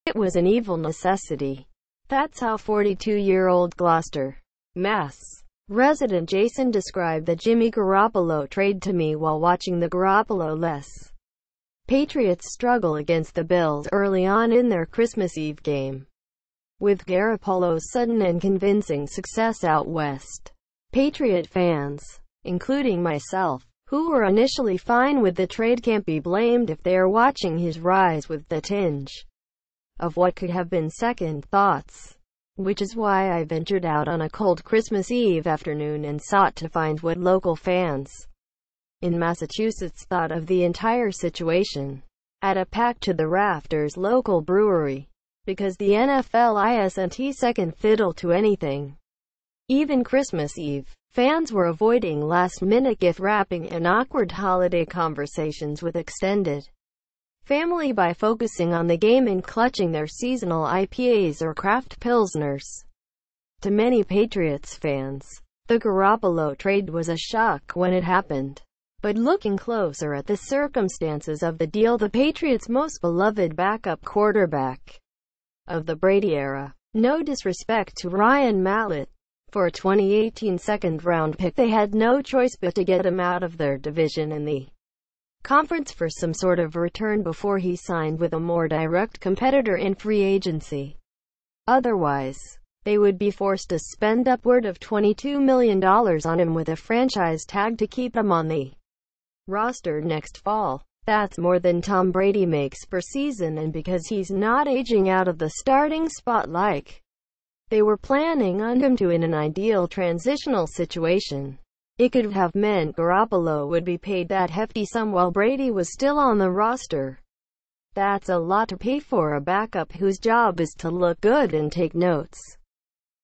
It was an evil necessity. That's how 42-year-old Gloucester, Mass. resident Jason described the Jimmy Garoppolo trade to me while watching the Garoppolo-less Patriots struggle against the Bills early on in their Christmas Eve game. With Garoppolo's sudden and convincing success out west, Patriot fans, including myself, who were initially fine with the trade, can't be blamed if they are watching his rise with the tinge of what could have been second thoughts. Which is why I ventured out on a cold Christmas Eve afternoon and sought to find what local fans in Massachusetts thought of the entire situation. At a packed-to-the-rafters local brewery, because the NFL isn't second fiddle to anything. Even Christmas Eve, fans were avoiding last-minute gift-wrapping and awkward holiday conversations with extended family by focusing on the game and clutching their seasonal IPAs or craft pilsners. To many Patriots fans, the Garoppolo trade was a shock when it happened. But looking closer at the circumstances of the deal, the Patriots' most beloved backup quarterback of the Brady era, no disrespect to Ryan Mallett, for a 2018 second-round pick, they had no choice but to get him out of their division in the conference for some sort of return before he signed with a more direct competitor in free agency. Otherwise, they would be forced to spend upward of $22 million on him with a franchise tag to keep him on the roster next fall. That's more than Tom Brady makes per season, and because he's not aging out of the starting spot like they were planning on him to in an ideal transitional situation, it could have meant Garoppolo would be paid that hefty sum while Brady was still on the roster. That's a lot to pay for a backup whose job is to look good and take notes.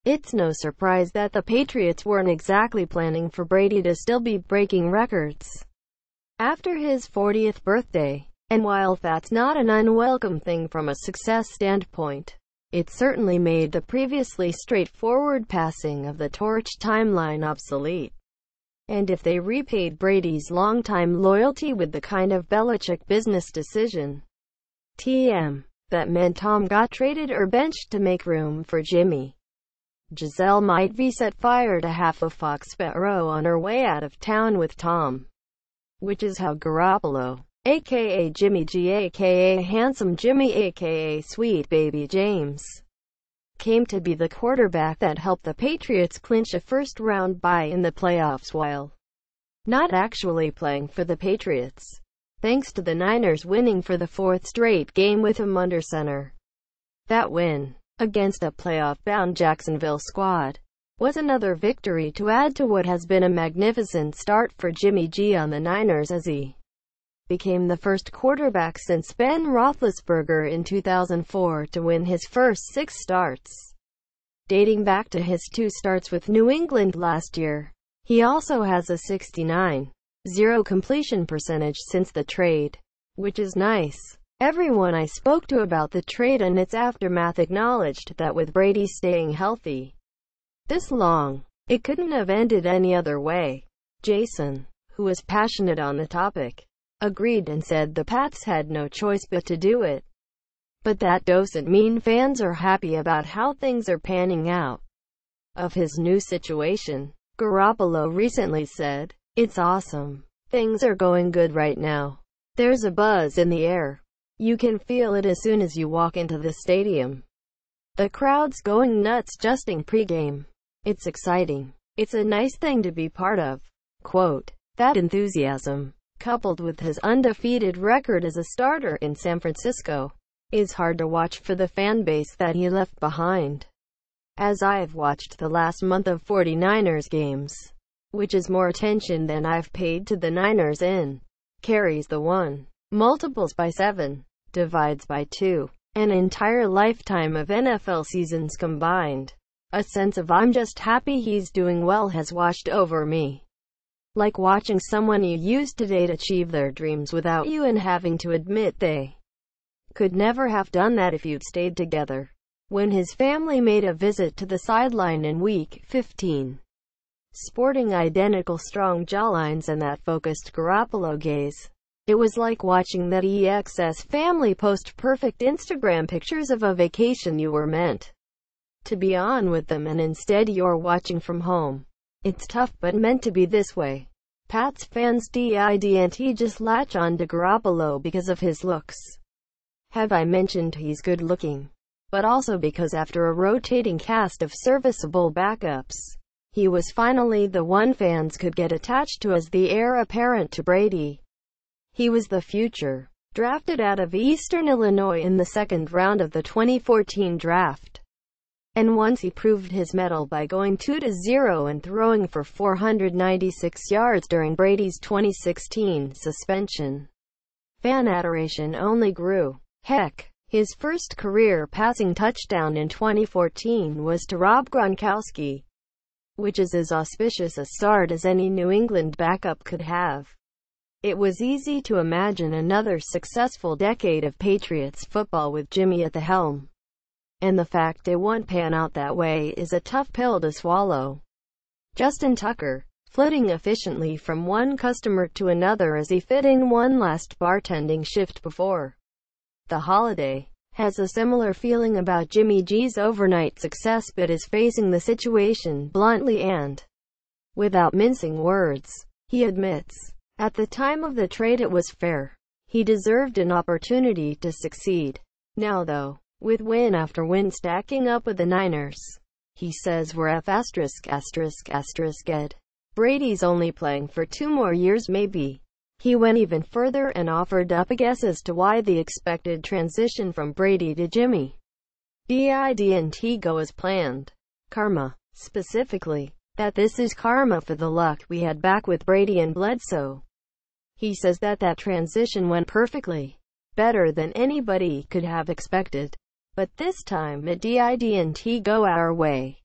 It's no surprise that the Patriots weren't exactly planning for Brady to still be breaking records after his 40th birthday. And while that's not an unwelcome thing from a success standpoint, it certainly made the previously straightforward passing of the torch timeline obsolete. And if they repaid Brady's longtime loyalty with the kind of Belichick business decision that meant Tom got traded or benched to make room for Jimmy, Giselle might be set fire to half of Foxborough on her way out of town with Tom. Which is how Garoppolo, aka Jimmy G, aka Handsome Jimmy, aka Sweet Baby James, came to be the quarterback that helped the Patriots clinch a first-round bye in the playoffs while not actually playing for the Patriots, thanks to the Niners winning for the fourth straight game with him under center. That win, against a playoff-bound Jacksonville squad, was another victory to add to what has been a magnificent start for Jimmy G on the Niners as he became the first quarterback since Ben Roethlisberger in 2004 to win his first 6 starts, dating back to his 2 starts with New England last year. He also has a 69.0 completion percentage since the trade, which is nice. Everyone I spoke to about the trade and its aftermath acknowledged that with Brady staying healthy this long, it couldn't have ended any other way. Jason, who was passionate on the topic, agreed and said the Pats had no choice but to do it. But that doesn't mean fans are happy about how things are panning out. Of his new situation, Garoppolo recently said, "It's awesome. Things are going good right now. There's a buzz in the air. You can feel it as soon as you walk into the stadium. The crowd's going nuts just in pregame. It's exciting. It's a nice thing to be part of." Quote, that enthusiasm, coupled with his undefeated record as a starter in San Francisco, is hard to watch for the fan base that he left behind. As I've watched the last month of 49ers games, which is more attention than I've paid to the Niners in carries the 1, multiples by 7, divides by 2, an entire lifetime of NFL seasons combined, a sense of "I'm just happy he's doing well" has washed over me. Like watching someone you used to date achieve their dreams without you and having to admit they could never have done that if you'd stayed together. When his family made a visit to the sideline in Week 15, sporting identical strong jawlines and that focused Garoppolo gaze. It was like watching that EXS family post perfect Instagram pictures of a vacation you were meant to be on with them and instead you're watching from home. It's tough but meant to be this way. Pats fans didn't just latch on to Garoppolo because of his looks. Have I mentioned he's good looking? But also because after a rotating cast of serviceable backups, he was finally the one fans could get attached to as the heir apparent to Brady. He was the future. Drafted out of Eastern Illinois in the second round of the 2014 draft. And once he proved his mettle by going 2-0 and throwing for 496 yards during Brady's 2016 suspension. Fan adoration only grew. Heck, his first career passing touchdown in 2014 was to Rob Gronkowski, which is as auspicious a start as any New England backup could have. It was easy to imagine another successful decade of Patriots football with Jimmy at the helm. And the fact it won't pan out that way is a tough pill to swallow. Justin Tucker, flitting efficiently from one customer to another as he fit in one last bartending shift before the holiday, has a similar feeling about Jimmy G's overnight success but is facing the situation bluntly and without mincing words. He admits, at the time of the trade it was fair. He deserved an opportunity to succeed. Now though, with win after win stacking up with the Niners, he says we're ********. Brady's only playing for 2 more years maybe. He went even further and offered up a guess as to why the expected transition from Brady to Jimmy didn't go as planned. Karma. Specifically, that this is karma for the luck we had back with Brady and Bledsoe. He says that transition went perfectly. Better than anybody could have expected. But this time it didn't go our way.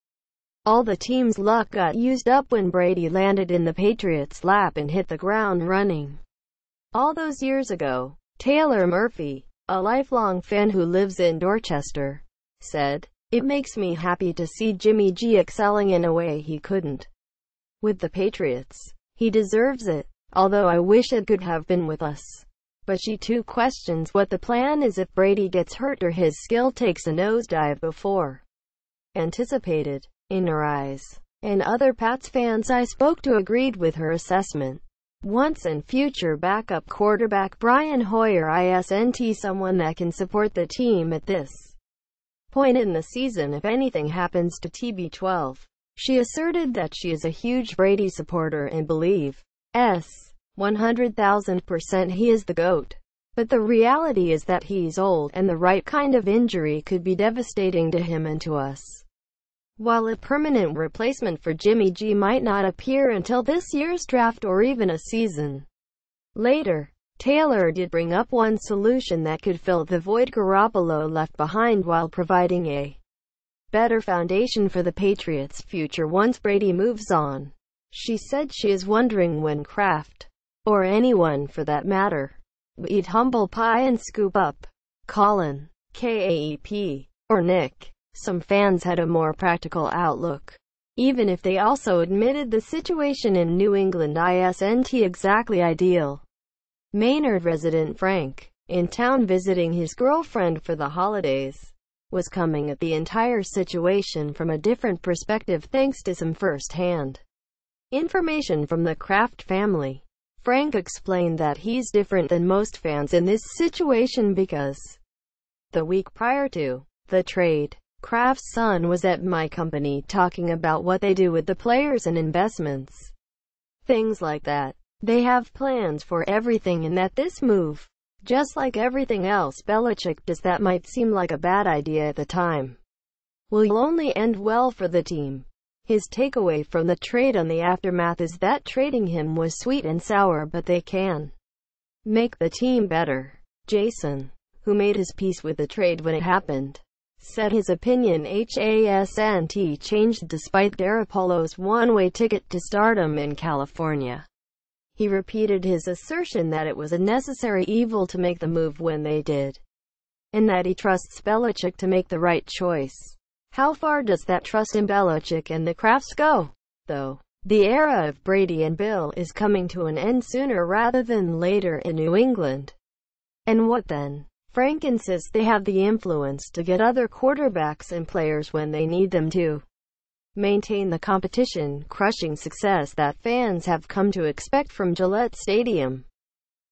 All the team's luck got used up when Brady landed in the Patriots' lap and hit the ground running. All those years ago, Taylor Murphy, a lifelong fan who lives in Dorchester, said, "It makes me happy to see Jimmy G excelling in a way he couldn't with the Patriots. He deserves it, although I wish it could have been with us." But she too questions what the plan is if Brady gets hurt or his skill takes a nosedive before anticipated. In her eyes, and other Pats fans I spoke to agreed with her assessment. Once and future backup quarterback Brian Hoyer isn't someone that can support the team at this point in the season if anything happens to TB12. She asserted that she is a huge Brady supporter and believes 100,000% he is the GOAT. But the reality is that he's old, and the right kind of injury could be devastating to him and to us. While a permanent replacement for Jimmy G might not appear until this year's draft or even a season later, Taylor did bring up one solution that could fill the void Garoppolo left behind while providing a better foundation for the Patriots' future once Brady moves on. She said she is wondering when Kraft, or anyone for that matter, will eat humble pie and scoop up Colin Kaep or Nick. Some fans had a more practical outlook, even if they also admitted the situation in New England isn't exactly ideal. Maynard resident Frank, in town visiting his girlfriend for the holidays, was coming at the entire situation from a different perspective thanks to some first-hand information from the Kraft family. Frank explained that he's different than most fans in this situation because the week prior to the trade, Kraft's son was at my company talking about what they do with the players and investments. Things like that. They have plans for everything and that this move, just like everything else Belichick does that might seem like a bad idea at the time, will only end well for the team. His takeaway from the trade on the aftermath is that trading him was sweet and sour but they can make the team better. Jason, who made his peace with the trade when it happened, said his opinion hasn't changed despite Garoppolo's one-way ticket to stardom in California. He repeated his assertion that it was a necessary evil to make the move when they did, and that he trusts Belichick to make the right choice. How far does that trust in Belichick and the Krafts go, though? The era of Brady and Bill is coming to an end sooner rather than later in New England. And what then? Frank insists they have the influence to get other quarterbacks and players when they need them to maintain the competition-crushing success that fans have come to expect from Gillette Stadium.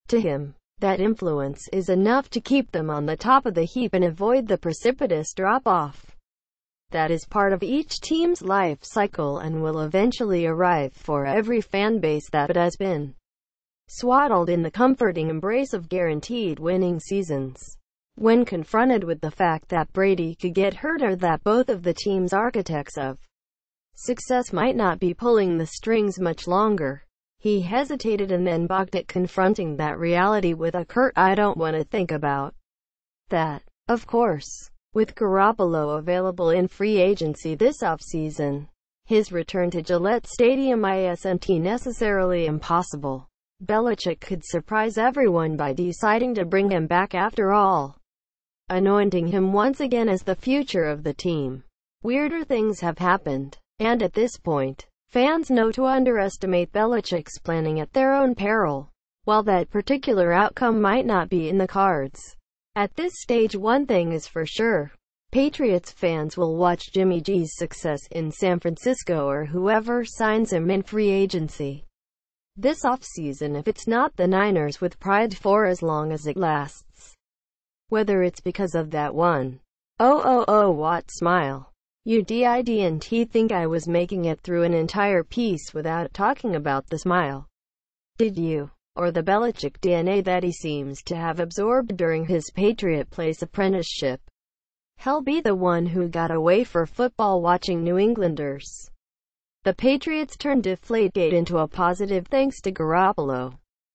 To him, that influence is enough to keep them on the top of the heap and avoid the precipitous drop-off that is part of each team's life cycle and will eventually arrive for every fan base that has been swaddled in the comforting embrace of guaranteed winning seasons. When confronted with the fact that Brady could get hurt or that both of the team's architects of success might not be pulling the strings much longer, he hesitated and then balked at confronting that reality with a curt "I don't want to think about that." Of course, with Garoppolo available in free agency this offseason, his return to Gillette Stadium isn't necessarily impossible. Belichick could surprise everyone by deciding to bring him back after all, anointing him once again as the future of the team. Weirder things have happened, and at this point, fans know to underestimate Belichick's planning at their own peril. While that particular outcome might not be in the cards at this stage, one thing is for sure. Patriots fans will watch Jimmy G's success in San Francisco or whoever signs him in free agency this offseason if it's not the Niners with pride for as long as it lasts. Whether it's because of that one watt smile you didn't think I was making it through an entire piece without talking about the smile, did you? Or the Belichick DNA that he seems to have absorbed during his Patriot Place apprenticeship. He'll be the one who got away for football-watching New Englanders. The Patriots turned Deflategate into a positive thanks to Garoppolo.